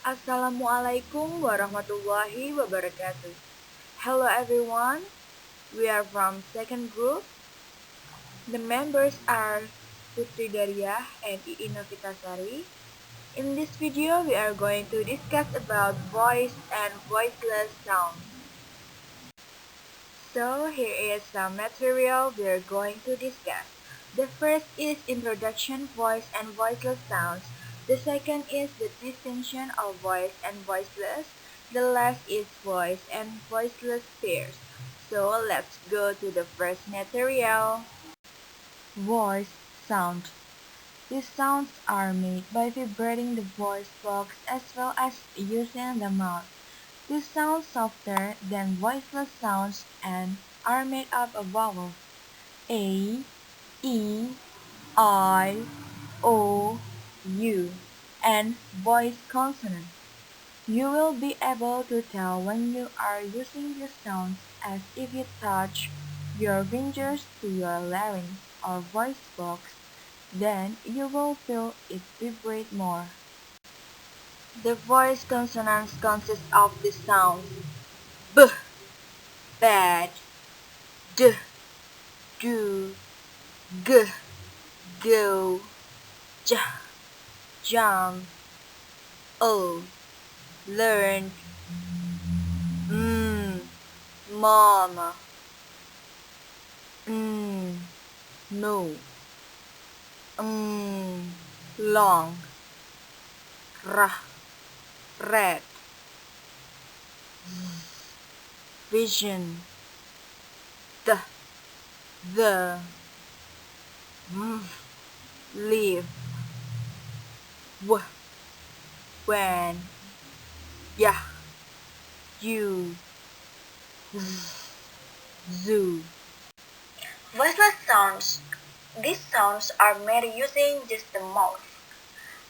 Assalamu'alaikum warahmatullahi wabarakatuh. Hello everyone, we are from second group. The members are Putri Dariyah and Iin Novitasari. In this video, we are going to discuss about voiced and voiceless sounds. So here is some material we are going to discuss. The first is introduction, voice and voiceless sounds. The second is the distinction of voice and voiceless. The last is voice and voiceless pairs. So let's go to the first material. Voice sound. These sounds are made by vibrating the voice box as well as using the mouth. These sound softer than voiceless sounds and are made up of vowels A, E, I, O, U, and voice consonants. You will be able to tell when you are using these sounds as if you touch your fingers to your larynx or voice box, then you will feel it vibrate more. The voice consonants consist of the sounds B, bad, D, do, G, go, J, jump, O, learn, mama, no, long, red, vision, the, leave, when, yeah, you, zoo. Voiceless sounds. These sounds are made using just the mouth.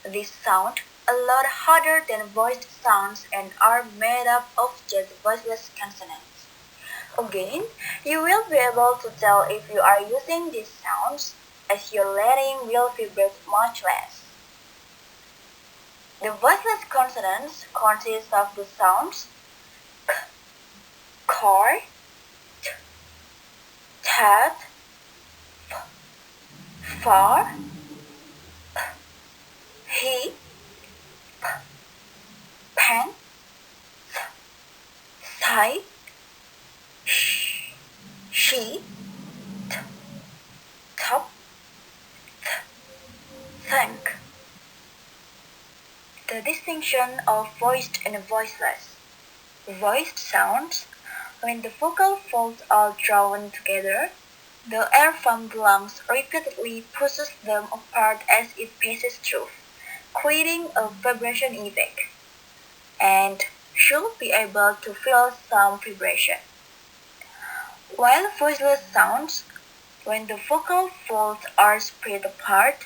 These sound a lot harder than voiced sounds and are made up of just voiceless consonants. Again, you will be able to tell if you are using these sounds, as your larynx will vibrate much less. The voiceless consonants consist of the sounds k, car, t, tat, f, far, p, he, p, pen, th, sigh, sh, she, t, top, th, thank. The distinction of voiced and voiceless. Voiced sounds, when the vocal folds are drawn together, the air from the lungs repeatedly pushes them apart as it passes through, creating a vibration effect, and should be able to feel some vibration. While voiceless sounds, when the vocal folds are spread apart,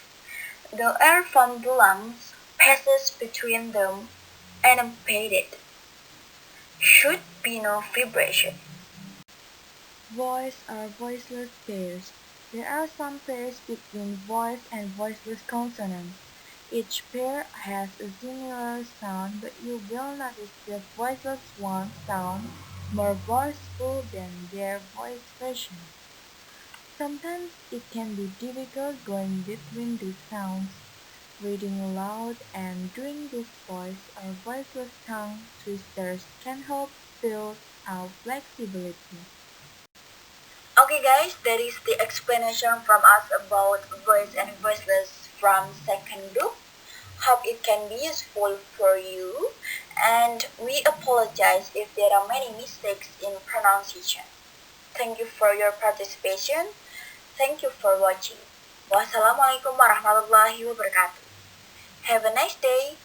the air from the lungs passes between them unimpeded. Should be no vibration. Voice or voiceless pairs. There are some pairs between voice and voiceless consonants. Each pair has a similar sound, but you will notice the voiceless ones sound more voiceful than their voice version. Sometimes it can be difficult going between these sounds. Reading aloud and doing this voice or voiceless tongue twisters can help build out flexibility. Okay guys, that is the explanation from us about voice and voiceless from second group. Hope it can be useful for you, and we apologize if there are many mistakes in pronunciation. Thank you for your participation. Thank you for watching. Wassalamu'alaikum warahmatullahi wabarakatuh. Have a nice day.